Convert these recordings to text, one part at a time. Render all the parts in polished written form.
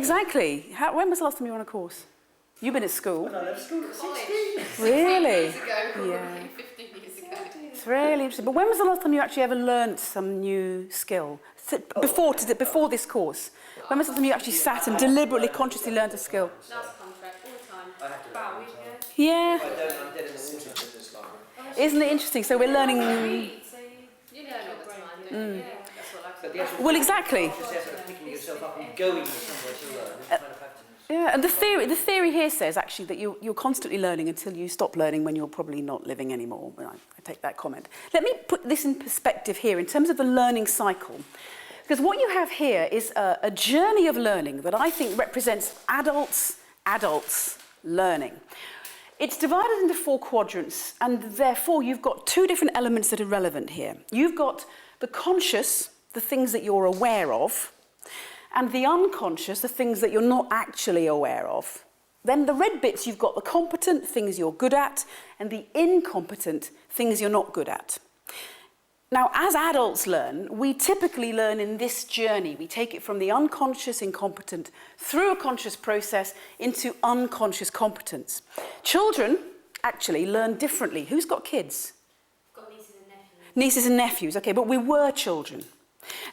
exactly. When was the last time you were on a course? You've been at school. When I left school at 16. Really? 15 years ago, Yeah. 15 years ago. It's really interesting. But when was the last time you actually ever learnt some new skill? Before this course? When was the last time you actually sat and deliberately, consciously learnt a skill? Last contract, all the time. I have to About a learn week all the ago. time. Yeah. If I don't, I'm dead in the water. Isn't it interesting? So we're learning... So you learn all the time, don't you? Yeah, that's what I But the feel. actual Well, exactly. conscious effort of picking yourself up and going somewhere to learn, you kind of have to. Yeah, and the theory here says actually that you're constantly learning until you stop learning when you're probably not living anymore. I take that comment. Let me put this in perspective here in terms of the learning cycle. Because what you have here is a journey of learning that I think represents adults learning. It's divided into 4 quadrants, and therefore you've got 2 different elements that are relevant here. You've got the conscious, the things that you're aware of, and the unconscious, the things that you're not actually aware of. Then the red bits, you've got the competent, things you're good at, and the incompetent, things you're not good at. Now, as adults learn, we typically learn in this journey. We take it from the unconscious incompetent through a conscious process into unconscious competence. Children actually learn differently. Who's got kids? I've got nieces and nephews. Nieces and nephews, okay, but we were children.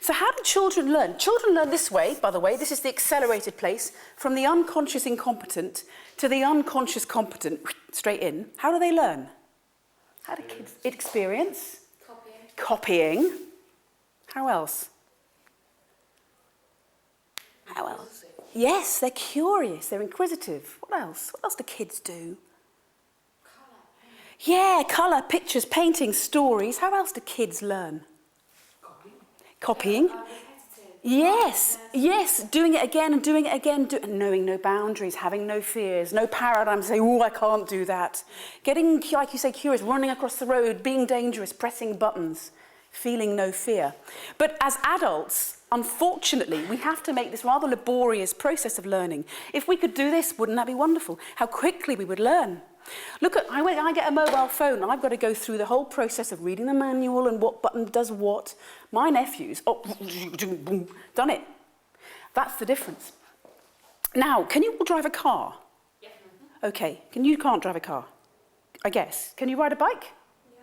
So how do children learn? Children learn this way, by the way. This is the accelerated place, from the unconscious incompetent to the unconscious competent, straight in. How do they learn? How do kids experience? Copying. How else? How else? Yes, they're curious, they're inquisitive. What else? What else do kids do? Yeah, colour, pictures, painting, stories. How else do kids learn? Copying. Yes, doing it again and doing it again, knowing no boundaries, having no fears, no paradigms, saying, oh, I can't do that. Getting, like you say, curious, running across the road, being dangerous, pressing buttons, feeling no fear. But as adults, unfortunately, we have to make this rather laborious process of learning. If we could do this, wouldn't that be wonderful? How quickly we would learn. Look, I get a mobile phone and I've got to go through the whole process of reading the manual and what button does what. My nephews, done it. That's the difference. Now, can you all drive a car? Yeah. Okay, you can't drive a car, I guess. Can you ride a bike? Yeah.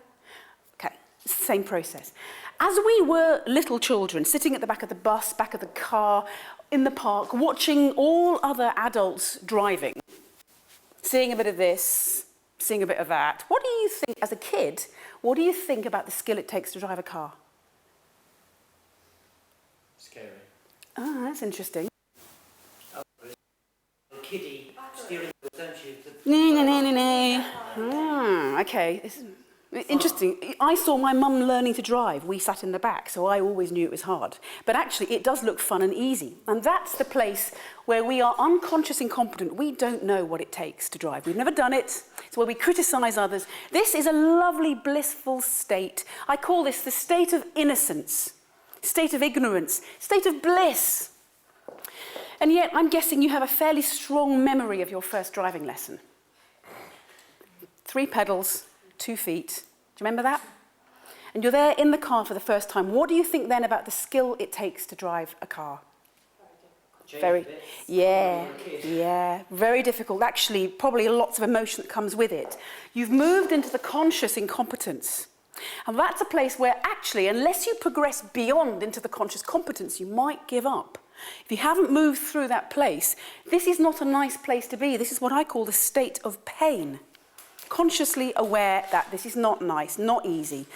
Okay, it's the same process. As we were little children, sitting at the back of the bus, back of the car, in the park, watching all other adults driving, seeing a bit of this, seeing a bit of that. What do you think, as a kid, what do you think about the skill it takes to drive a car? Scary. Oh, that's interesting. Kiddie steering wheel, don't you? Okay. It's interesting. I saw my mum learning to drive. We sat in the back, so I always knew it was hard. But actually, it does look fun and easy. And that's the place where we are unconscious incompetent. We don't know what it takes to drive. We've never done it. It's where we criticise others. This is a lovely, blissful state. I call this the state of innocence, state of ignorance, state of bliss. And yet, I'm guessing you have a fairly strong memory of your first driving lesson. 3 pedals, 2 feet. Do you remember that? And you're there in the car for the first time. What do you think then about the skill it takes to drive a car? Very, very difficult. Actually, probably lots of emotion that comes with it. You've moved into the conscious incompetence. And that's a place where actually, unless you progress beyond into the conscious competence, you might give up. If you haven't moved through that place, this is not a nice place to be. This is what I call the state of pain. Consciously aware that this is not nice, not easy.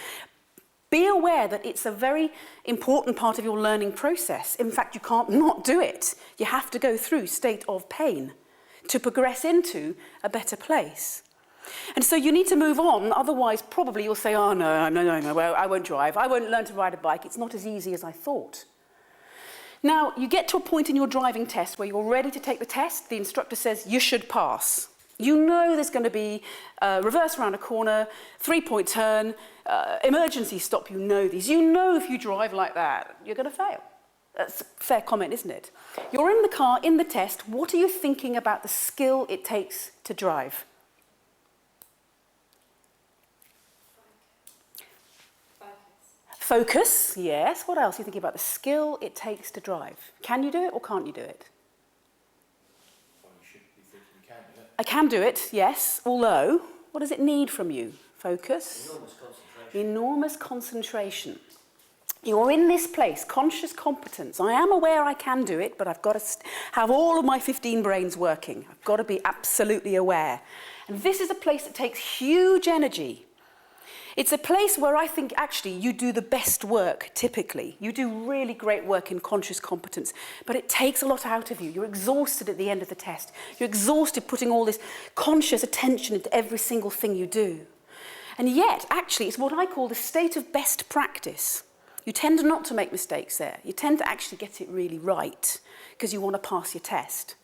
Be aware that it's a very important part of your learning process. In fact, you can't not do it. You have to go through state of pain to progress into a better place. And so you need to move on, otherwise probably you'll say, oh no, well, I won't drive. I won't learn to ride a bike. It's not as easy as I thought. Now, you get to a point in your driving test where you're ready to take the test. The instructor says you should pass. You know there's going to be a reverse around a corner, 3-point turn, emergency stop. You know these. You know if you drive like that, you're going to fail. That's a fair comment, isn't it? You're in the car, in the test. What are you thinking about the skill it takes to drive? Focus, yes. What else are you thinking about the skill it takes to drive? Can you do it or can't you do it? I can do it, yes, although, what does it need from you? Focus. Enormous concentration. Enormous concentration. You're in this place, conscious competence. I am aware I can do it, but I've got to have all of my 15 brains working. I've got to be absolutely aware. And this is a place that takes huge energy. It's a place where I think actually you do the best work, typically. You do really great work in conscious competence, but it takes a lot out of you. You're exhausted at the end of the test. You're exhausted putting all this conscious attention into every single thing you do. And yet, actually, it's what I call the state of best practice. You tend not to make mistakes there. You tend to actually get it really right because you want to pass your test.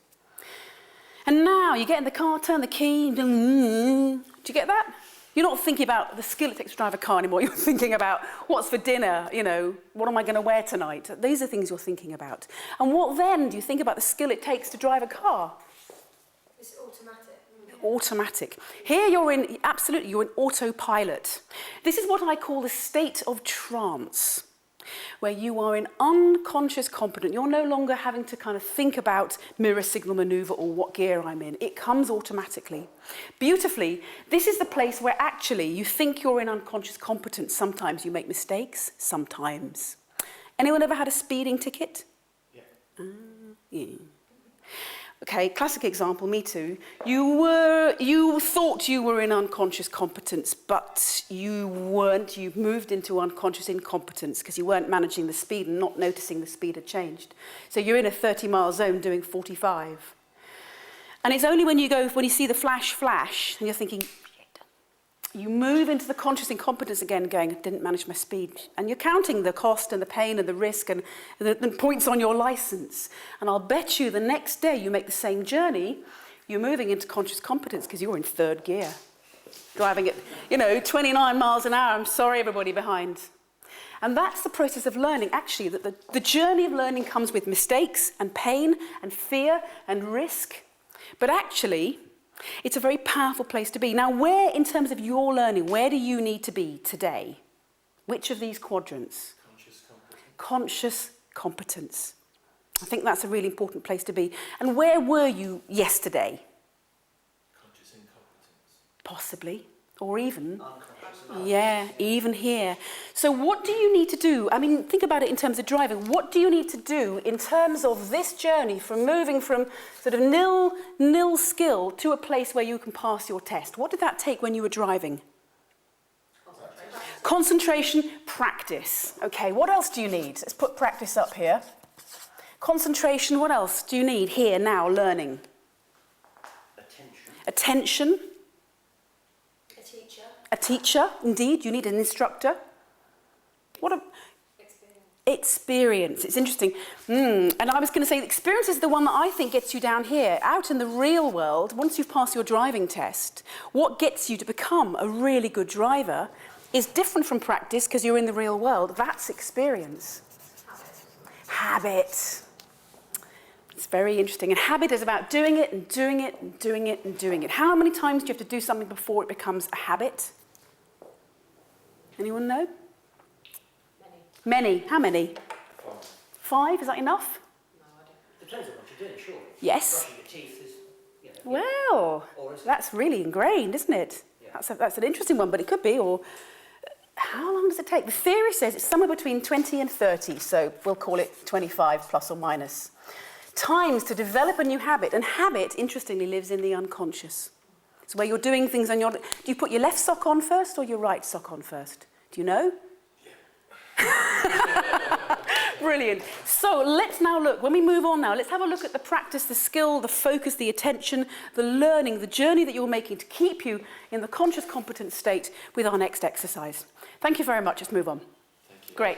And now you get in the car, turn the key, do you get that? You're not thinking about the skill it takes to drive a car anymore. You're thinking about what's for dinner, you know, what am I going to wear tonight? These are things you're thinking about. And what then do you think about the skill it takes to drive a car? It's automatic. Automatic. Here you're in, absolutely, you're in autopilot. This is what I call the state of trance, where you are in unconscious competence. You're no longer having to kind of think about mirror signal maneuver or what gear I'm in. It comes automatically. Beautifully, this is the place where actually you think you're in unconscious competence. Sometimes you make mistakes, sometimes. Anyone ever had a speeding ticket? Yeah. Yeah. Okay, classic example, me too. You thought you were in unconscious competence, but you weren't. You moved into unconscious incompetence because you weren't managing the speed and not noticing the speed had changed. So you're in a 30-mile zone doing 45. And it's only when you see the flash, and you're thinking, you move into the conscious incompetence again, going, I didn't manage my speed. And you're counting the cost and the pain and the risk and the points on your license. And I'll bet you the next day you make the same journey, you're moving into conscious competence because you're in third gear. Driving at, 29 miles an hour. I'm sorry, everybody behind. And that's the process of learning, actually, that the journey of learning comes with mistakes and pain and fear and risk. But actually, it's a very powerful place to be. Now, where, in terms of your learning, where do you need to be today? Which of these quadrants? Conscious competence. Conscious competence. I think that's a really important place to be. And where were you yesterday? Conscious incompetence. Possibly. Or even... Unconscious. Yeah, even here. So what do you need to do? I mean, think about it in terms of driving. What do you need to do in terms of this journey from moving from sort of nil skill to a place where you can pass your test? What did that take when you were driving? Concentration, practice. Okay, what else do you need? Let's put practice up here. Concentration, what else do you need here, now, learning? Attention. A teacher, indeed. You need an instructor. Experience. It's interesting. And I was going to say, experience is the one that I think gets you down here. Out in the real world, once you've passed your driving test, what gets you to become a really good driver is different from practice because you're in the real world. That's experience. Habit. It's very interesting. And habit is about doing it and doing it and doing it and doing it. How many times do you have to do something before it becomes a habit? Anyone know? Many. How many? 5. Is that enough? No, I don't. Depends on what you're doing, sure. Yes. Brushing your teeth is, Well, that's really ingrained, isn't it? Yeah. That's an interesting one, but it could be. Or how long does it take? The theory says it's somewhere between 20 and 30, so we'll call it 25 plus or minus. Times to develop a new habit. And habit, interestingly, lives in the unconscious. It's where you're doing things on your... Do you put your left sock on first or your right sock on first? Do you know? Yeah. Brilliant. So let's now look. When we move on now, let's have a look at the practice, the skill, the focus, the attention, the learning, the journey that you're making to keep you in the conscious competent state with our next exercise. Thank you very much. Let's move on. Thank you. Great.